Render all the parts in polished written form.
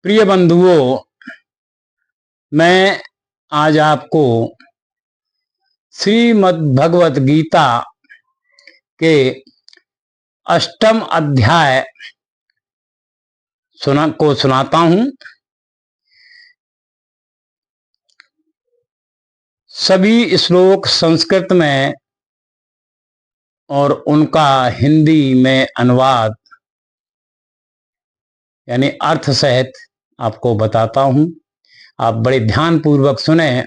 प्रिय बंधुओं, मैं आज आपको श्रीमद् भगवत गीता के 8वें अध्याय सुनाता हूं। सभी श्लोक संस्कृत में और उनका हिंदी में अनुवाद यानी अर्थ सहित आपको बताता हूं। आप बड़े ध्यान पूर्वक सुने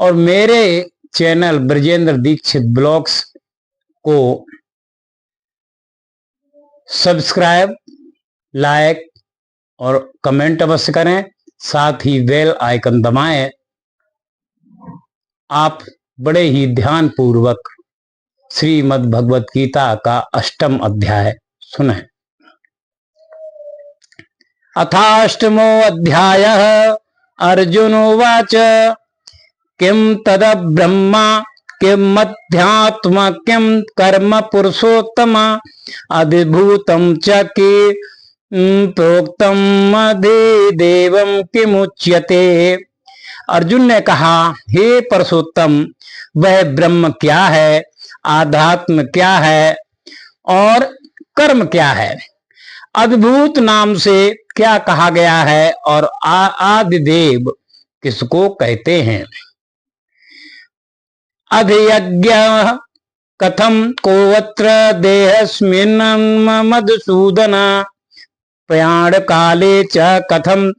और मेरे चैनल ब्रजेंद्र दीक्षित ब्लॉग्स को सब्सक्राइब, लाइक और कमेंट अवश्य करें, साथ ही बेल आइकन दबाएं। आप बड़े ही ध्यान पूर्वक श्रीमद् भगवत गीता का 8वां अध्याय सुने। अथाष्टमो अध्यायः अर्जुनोवाच किं तद्ब्रह्म किं मध्यात्म किं कर्म पुरुषोत्तम अधिभूतं च किं प्रोक्तम् अधिदेवं किमुच्यते। अर्जुन ने कहा, हे पुरुषोत्तम, वह ब्रह्म क्या है, आध्यात्म क्या है और कर्म क्या है, अद्भुत नाम से क्या कहा गया है और आदिदेव किसको कहते हैं। अधियज्ञ कथम कोवत्र देहस्मिन् मधुसूदन प्रयाण काले च कथम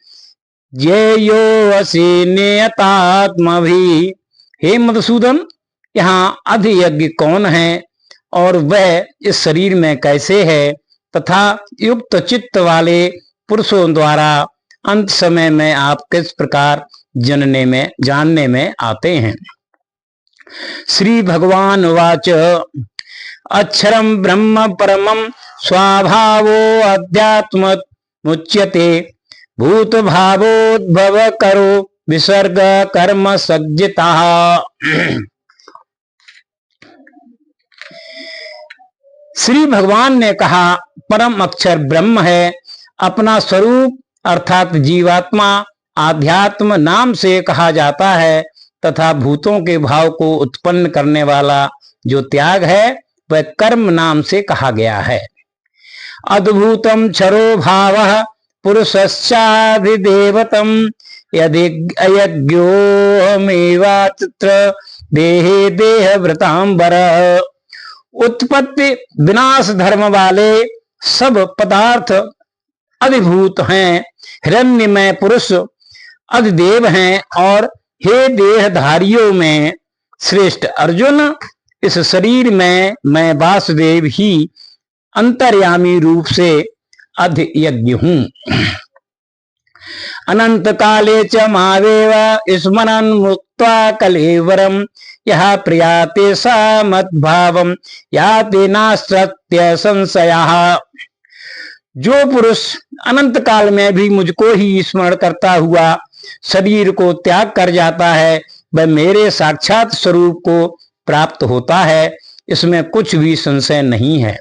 ज्ञेयो असि नियतात्मभि। हे मधुसूदन, यहाँ अधियज्ञ कौन है और वह इस शरीर में कैसे है तथा युक्त चित्त वाले पुरुषों द्वारा अंत समय में आप किस प्रकार जानने में आते हैं। श्री भगवान वाच अक्षरम ब्रह्म परमं स्वाभावो अध्यात्म मुच्यते भूत भावोद्भव करो विसर्ग कर्म सज्जिता। श्री भगवान ने कहा, परम अक्षर ब्रह्म है, अपना स्वरूप अर्थात जीवात्मा आध्यात्म नाम से कहा जाता है तथा भूतों के भाव को उत्पन्न करने वाला जो त्याग है वह कर्म नाम से कहा गया है। अद्भुतम क्षरो भावः पुरुषश्चाधिदेवतम यदि अयज्ञोहमेवात्र देहे देहभृतांबर। उत्पत्ति विनाश धर्म वाले सब पदार्थ अधिभूत हैं, हिरण्यमय पुरुष अधिदेव हैं और हे देहधारियों में श्रेष्ठ अर्जुन, इस शरीर में मैं वासुदेव ही अंतर्यामी रूप से अधियज्ञ हूं। अनंत काले च मावेव स्मरन् मुक्त्वा कलेवरम यह प्रियाते सा मद्भावम याति नास्त्य संशयः। जो पुरुष अनंत काल में भी मुझको ही स्मरण करता हुआ शरीर को त्याग कर जाता है वह मेरे साक्षात स्वरूप को प्राप्त होता है, इसमें कुछ भी संशय नहीं है।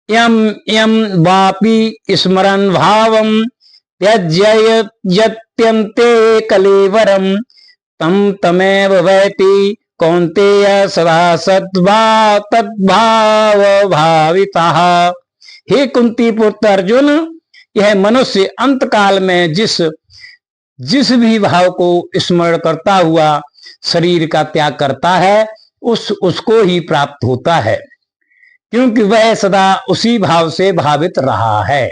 यम यम वापि स्मरन् भावम त्यज्यत्यन्ते कलेवरम तम तमेव वैति कौन्तेय सदा तद्भाव भावितः। हे कुंती पुत्र अर्जुन, यह मनुष्य अंत काल में जिस भी भाव को स्मरण करता हुआ शरीर का त्याग करता है उसको ही प्राप्त होता है, क्योंकि वह सदा उसी भाव से भावित रहा है।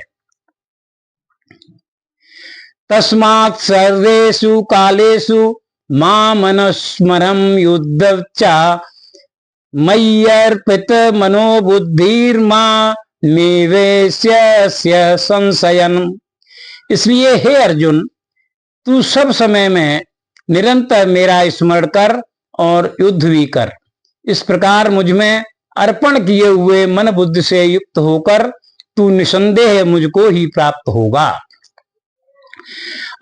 तस्मात् सर्वेषु कालेषु मामनुस्मरं युद्धश्च मय्यर्पित मनोबुद्धिर्मा निवेश्य संशयन। इसलिए हे अर्जुन, तू सब समय में निरंतर मेरा स्मरण कर और युद्ध भी कर। इस प्रकार मुझ में अर्पण किए हुए मन बुद्धि से युक्त होकर तू निसंदेह मुझको ही प्राप्त होगा।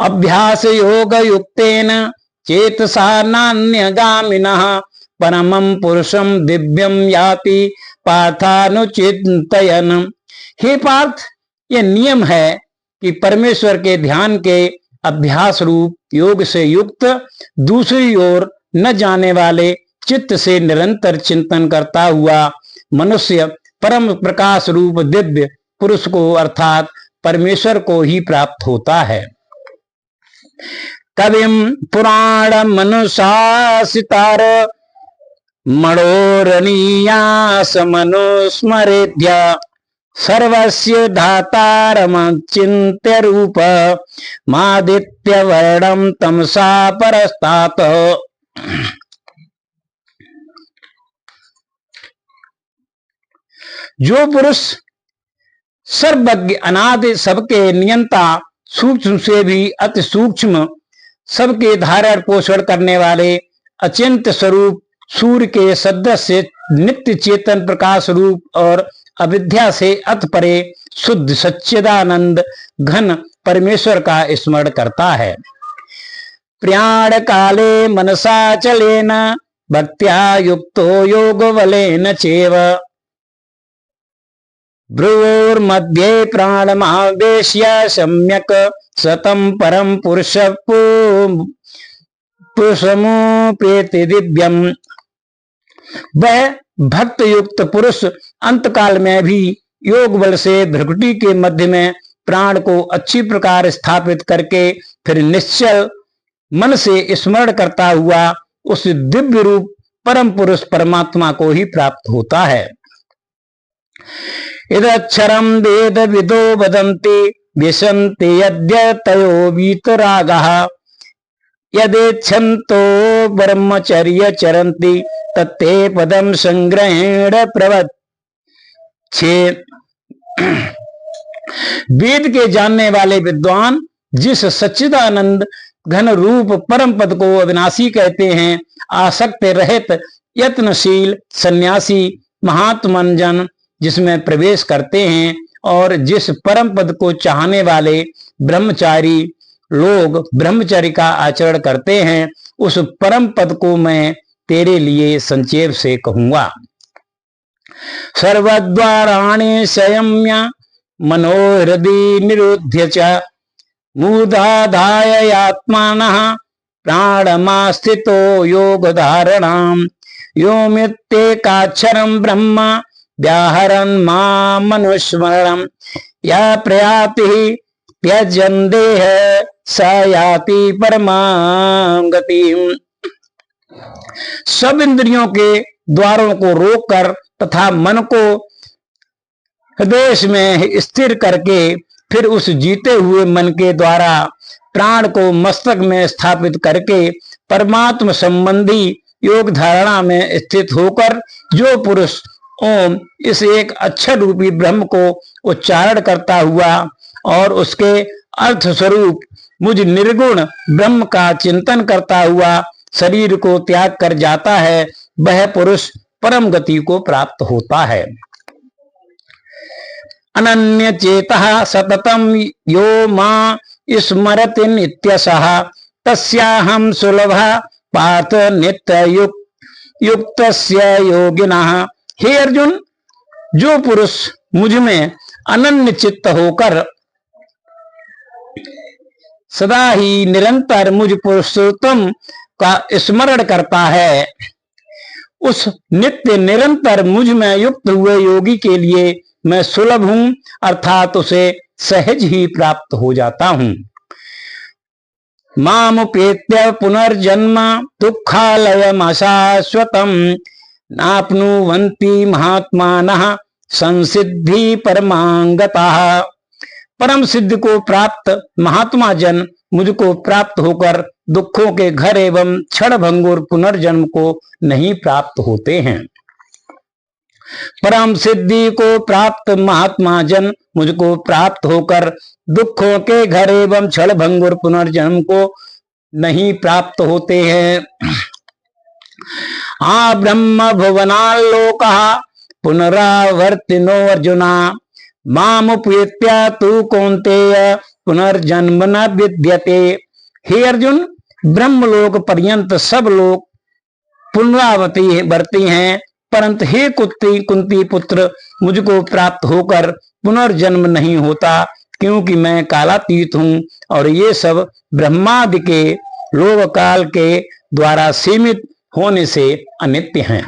अभ्यास योग युक्तेन चेतसा नान्यगामिनः परमं पुरुषं दिव्यं याति पार्थानुचिंतयन्। हे पार्थ, ये नियम है कि परमेश्वर के ध्यान के अभ्यास रूप योग से युक्त दूसरी ओर न जाने वाले चित्त से निरंतर चिंतन करता हुआ मनुष्य परम प्रकाश रूप दिव्य पुरुष को अर्थात परमेश्वर को ही प्राप्त होता है। कविम पुराण मनुशासितार मनोरणीयास मनुस्मरेद्य सर्वस्य धातारमचिन्त्य रूप मादित्य वर्णम तमसा परस्तात्। जो पुरुष सर्वज्ञ अनादि सबके नियंता सूक्ष्म से भी अति सूक्ष्म सबके धारण पोषण करने वाले अचिंत्य स्वरूप सूर्य के सदस्य नित्य चेतन प्रकाश रूप और अविद्या से अत परे शुद्ध सच्चिदानंद घन परमेश्वर का स्मरण करता है। प्रयाण काले मनसा चलेन भक्त्या युक्तो योग बलेन चैव भ्रुवोर्मध्ये प्राणमावेश्य सम्यक सतम परम पुरुषमुपेति दिव्यम। वह भक्त युक्त पुरुष अंतकाल में भी योग बल से भ्रुकुटी के मध्य में प्राण को अच्छी प्रकार स्थापित करके फिर निश्चल मन से स्मरण करता हुआ उस दिव्य रूप परम पुरुष परमात्मा को ही प्राप्त होता है। इदक्षरम वेद विदो वदन्ति विशन्ति यद्य तयो वीतरागः यदेच्छन्तो ब्रह्मचर्य चरन्ति तत्ते पदम संग्रहेण प्रवच्छे। वेद के जानने वाले विद्वान जिस सच्चिदानंद घन रूप परम पद को अविनाशी कहते हैं, आसक्त रहित यत्नशील सन्यासी महात्मन जन जिसमें प्रवेश करते हैं और जिस परम पद को चाहने वाले ब्रह्मचारी लोग ब्रह्मचर्य का आचरण करते हैं, उस परम पद को मैं तेरे लिए संक्षेप से कहूंगा। सर्वद्वाराणि संयम्य मनोहृदि निरुध्य च मूढ़ाधाय आत्मानः प्राणमास्थितो योग धारणाम योमित्येकाक्षरं ब्रह्म व्याहरन् माम् मनुस्मरणम् या प्रयाति त्यजन् देह स याति परमां गतिम्। सब इंद्रियों के द्वारों को रोककर तथा मन को हृदय में स्थिर करके फिर उस जीते हुए मन के द्वारा प्राण को मस्तक में स्थापित करके परमात्मा संबंधी योग धारणा में स्थित होकर जो पुरुष ओम इस एक अक्षर रूपी ब्रह्म को उच्चारण करता हुआ और उसके अर्थ स्वरूप मुझ निर्गुण ब्रह्म का चिंतन करता हुआ शरीर को त्याग कर जाता है, वह पुरुष परम गति को प्राप्त होता है। अनन्य चेतः सततम यो मां स्मरति नित्यशः तस्याहं सुलभः पार्थ नित्य युक्तस्य योगिनः। हे अर्जुन, जो पुरुष मुझ में अनन्य चित्त होकर सदा ही निरंतर मुझ पुरुषोत्तम का स्मरण करता है, उस नित्य निरंतर मुझ में युक्त हुए योगी के लिए मैं सुलभ हूं, अर्थात उसे सहज ही प्राप्त हो जाता हूं। मामुपेत्य पुनर्जन्म दुःखालयम् अशाश्वतम् नाप्नुवन्ति महात्मानः संसिद्धि परमांगतः। परम सिद्ध को प्राप्त महात्मा जन मुझको प्राप्त होकर दुखों के घर एवं क्षण भंगुर पुनर्जन्म को नहीं प्राप्त होते हैं। परम सिद्धि को प्राप्त महात्मा जन मुझको प्राप्त होकर दुखों के घर एवं क्षण भंगुर पुनर्जन्म को नहीं प्राप्त होते हैं। आ ब्रह्म भुवनाल्लोकः पुनरावर्तिनो अर्जुना मामुपेत्य तु कौन्तेय पुनर्जन्म न विद्यते। हे अर्जुन, ब्रह्मलोक पर्यंत सब लोग पुनरावृत्ति हैं, परंतु हे कुंती पुत्र, मुझको प्राप्त होकर पुनर्जन्म नहीं होता, क्योंकि मैं कालातीत हूँ और ये सब ब्रह्मादि के लोक काल के द्वारा सीमित होने से अनित्य हैं।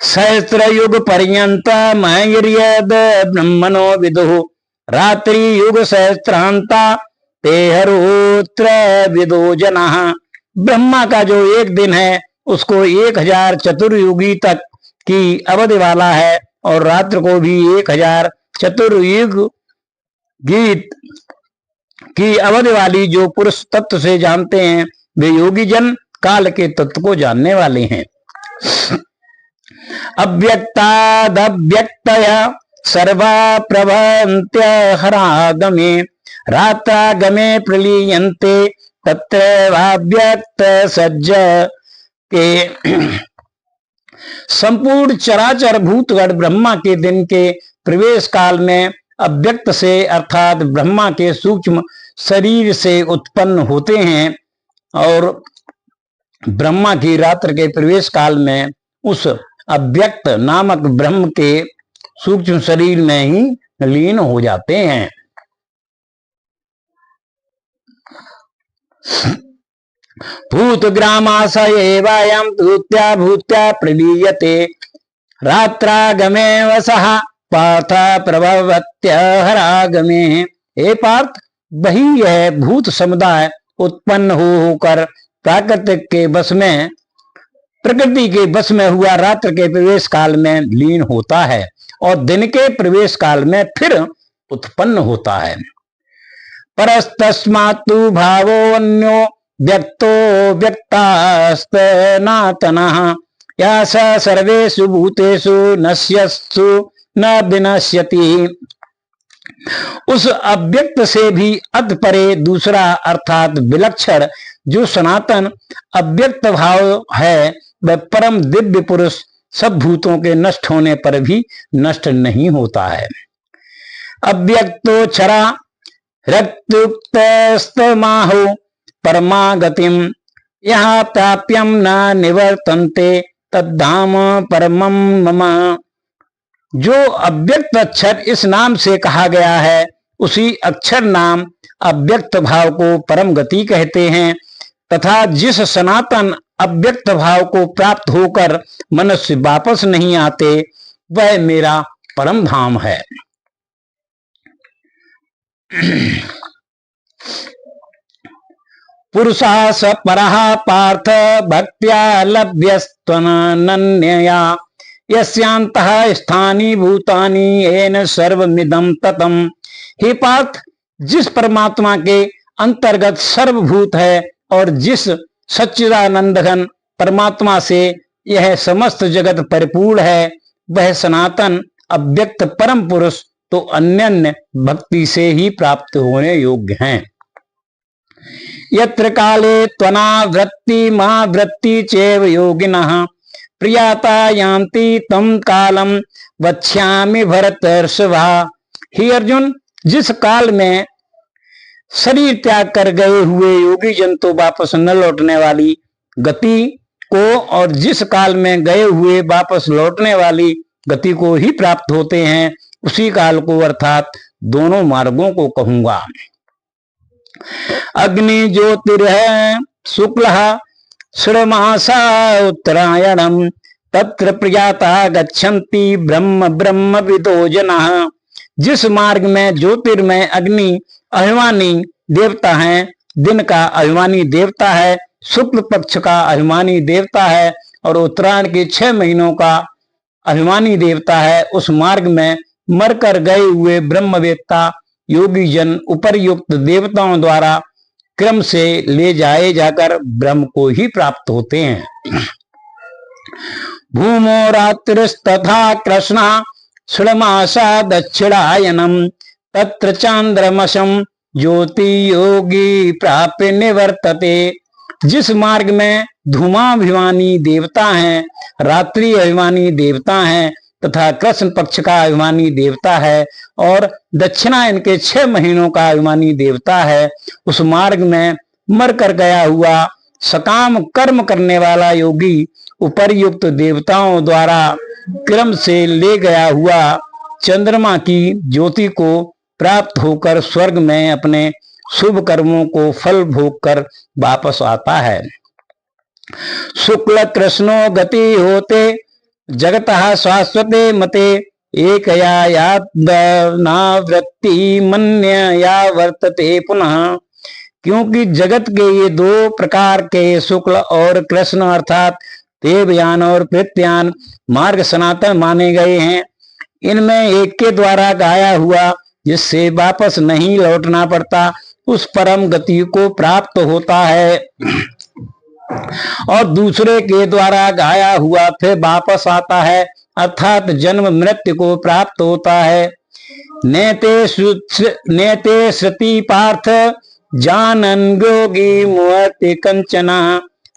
सहस्र युग पर्यंत मयर्यद ब्रह्मणो विदुः, रात्रि युग सहस्त्रांता तेहरोत्र विदो जनः। ब्रह्मा का जो एक दिन है उसको 1000 चतुर्युगी तक की अवधि वाला है, और रात्र को भी 1000 चतुर्युग गीत की अवधि वाली जो पुरुष तत्व से जानते हैं वे योगी जन काल के तत्व को जानने वाले हैं। अव्यक्तादव्यक्तय सर्वा प्रभन्त्य हरागमे, रात्रागमे प्रलीयन्ते तत्रैवाव्यक्त सज्ज के। संपूर्ण चराचर भूतगण ब्रह्मा के दिन के प्रवेश काल में अव्यक्त से अर्थात ब्रह्मा के सूक्ष्म शरीर से उत्पन्न होते हैं, और ब्रह्मा की रात्र के प्रवेश काल में उस अव्यक्त नामक ब्रह्म के सूक्ष्म शरीर में ही लीन हो जाते हैं। भूतग्रामाशयेवायं भूत्या भूत्या प्रलीयते, रात्रागमे वसः पार्थ प्रभवत्य हरागमे। हे पार्थ, वही यह भूत समुदाय उत्पन्न होकर प्राकृतिक के बस में प्रकृति के बस में हुआ रात्र के प्रवेश काल में लीन होता है और दिन के प्रवेश काल में फिर उत्पन्न होता है। परस्तस्मात्तु भावो अन्यो व्यक्तो व्यक्तास्तनातनः, या स सर्वेषु भूतेषु नश्यत्सु न विनश्यति। उस अव्यक्त से भी अत परे दूसरा अर्थात विलक्षण जो सनातन अव्यक्त भाव है, वह परम दिव्य पुरुष सब भूतों के नष्ट होने पर भी नष्ट नहीं होता है। अव्यक्तो क्षरा रक्तुक्तस्तमाहो परमागतिम, यहाँ प्राप्यम न निवर्तन्ते तद्धाम परमम मम। जो अव्यक्त अक्षर इस नाम से कहा गया है, उसी अक्षर नाम अव्यक्त भाव को परम गति कहते हैं, तथा जिस सनातन अव्यक्त भाव को प्राप्त होकर मनुष्य वापस नहीं आते, वह मेरा परम धाम है। पुरुषा स परः पार्थ भक्त्या लभ्यस्त्वनन्यया, यस्यान्तः स्थानी भूतानि येन सर्वमिदं ततम्। हे पार्थ, जिस परमात्मा के अंतर्गत सर्वभूत है और जिस सच्चिदानंद घन परमात्मा से यह समस्त जगत परिपूर्ण है, वह सनातन अव्यक्त परम पुरुष तो अन्य भक्ति से ही प्राप्त होने योग्य हैं। यत्र काले त्वनावृत्ति महावृत्ति चैव योगिनः, प्रियाता यान्ति तम कालम वक्ष्यामि भरतर्षभा। हे अर्जुन, जिस काल में शरीर त्याग कर गए हुए योगी जन तो वापस न लौटने वाली गति को, और जिस काल में गए हुए वापस लौटने वाली गति को ही प्राप्त होते हैं, उसी काल को अर्थात दोनों मार्गों को कहूंगा। अग्नि ज्योतिर्ह शुक्ल षड्मासा उत्तरायणम, तत्र प्रजाता गच्छन्ति ब्रह्म ब्रह्म विदो जनः। जिस मार्ग में ज्योतिर्मय अग्नि अभिमानी देवता है, दिन का अभिमानी देवता है, शुक्ल पक्ष का अभिमानी देवता है और उत्तरायण के 6 महीनों का अभिमानी देवता है, उस मार्ग में मरकर गए हुए ब्रह्मवेत्ता योगी जन उपर्युक्त देवताओं द्वारा क्रम से ले जाए जाकर ब्रह्म को ही प्राप्त होते हैं। भूमो रात्रिस्तथा कृष्ण षड्मासा दक्षिणायनम, तत्र चांद्रमसम ज्योति योगी प्राप्य निवर्तते। जिस मार्ग में धूमाभिमानी देवता हैं, रात्रि अभिमानी देवता हैं तथा कृष्ण पक्ष का अभिमानी देवता है और दक्षिणायन के 6 महीनों का अभिमानी देवता है, उस मार्ग में मर कर गया हुआ सकाम कर्म करने वाला योगी उपर्युक्त देवताओं द्वारा क्रम से ले गया हुआ चंद्रमा की ज्योति को प्राप्त होकर स्वर्ग में अपने शुभ कर्मों को फल भोग कर वापस आता है। शुक्ल कृष्णो गति होते जगतः शाश्वते मते एक यावृत्ति मन्य या वर्तते पुनः। क्योंकि जगत के ये दो प्रकार के शुक्ल और कृष्ण अर्थात देवयान और कृत्यान मार्ग सनातन माने गए हैं। इनमें एक के द्वारा गाया हुआ जिससे वापस नहीं लौटना पड़ता उस परम गति को प्राप्त होता है और दूसरे के द्वारा गाया हुआ फिर वापस आता है अर्थात जन्म मृत्यु को प्राप्त होता है। नेते श्रुति पार्थ जानन योगी मुहति कंचना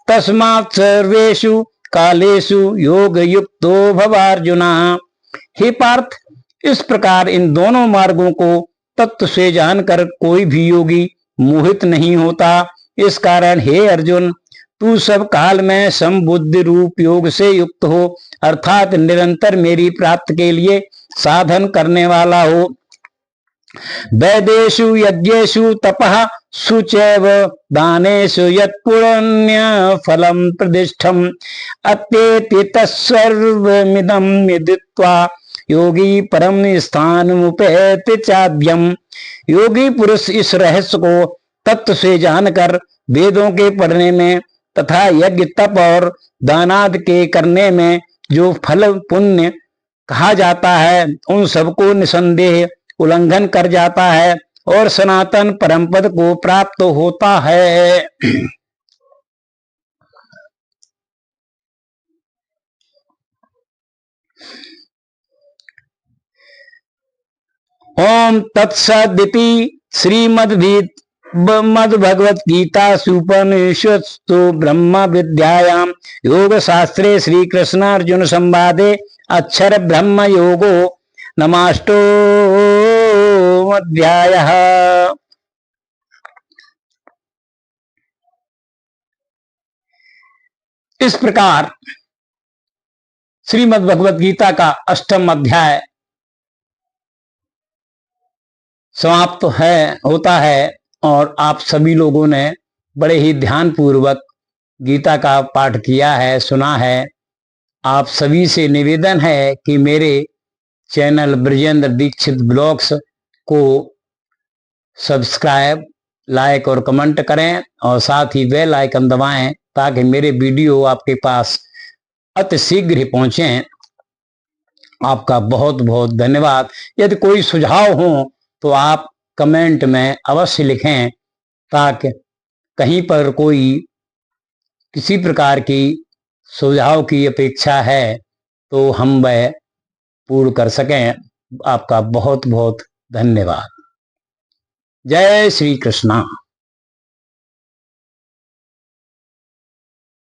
तस्मात् सर्वेषु कालेषु योग युक्तो भवार्जुना। हे पार्थ, इस प्रकार इन दोनों मार्गों को तत्व से जानकर कोई भी योगी मोहित नहीं होता। इस कारण हे अर्जुन, तू सब काल में समबुद्धि रूप योग से युक्त हो अर्थात निरंतर मेरी प्राप्ति के लिए साधन करने वाला हो। वैदेषु यज्ञेषु तपः शुचैव दानेषु यत्पुण्य फलम प्रतिष्ठम अत्येति तत्सर्वमिदं विदित्वा योगी परम स्थान उपैति चाद्यम। योगी पुरुष इस रहस्य को तत्व से जानकर वेदों के पढ़ने में तथा यज्ञ तप और दानाद के करने में जो फल पुण्य कहा जाता है उन सबको निसंदेह उल्लंघन कर जाता है और सनातन परम पद को प्राप्त होता है। ओम तत्सदिति श्रीमद्भगवत गीता उपनिषत्सु ब्रह्म विद्यायां योग शास्त्रे श्री कृष्ण अर्जुन संवादे अक्षर ब्रह्म योगो नमाष्टो अध्यायः। इस प्रकार श्रीमद् भगवत गीता का अष्टम अध्याय समाप्त होता है और आप सभी लोगों ने बड़े ही ध्यान पूर्वक गीता का पाठ किया है, सुना है। आप सभी से निवेदन है कि मेरे चैनल ब्रजेंद्र दीक्षित ब्लॉग्स को सब्सक्राइब, लाइक और कमेंट करें और साथ ही बेल आइकन दबाएं ताकि मेरे वीडियो आपके पास अति शीघ्र ही पहुंचे। आपका बहुत बहुत धन्यवाद। यदि कोई सुझाव हो तो आप कमेंट में अवश्य लिखें ताकि कहीं पर कोई किसी प्रकार की सुझाव की अपेक्षा है तो हम वह पूर्ण कर सकें। आपका बहुत बहुत धन्यवाद। जय श्री कृष्णा।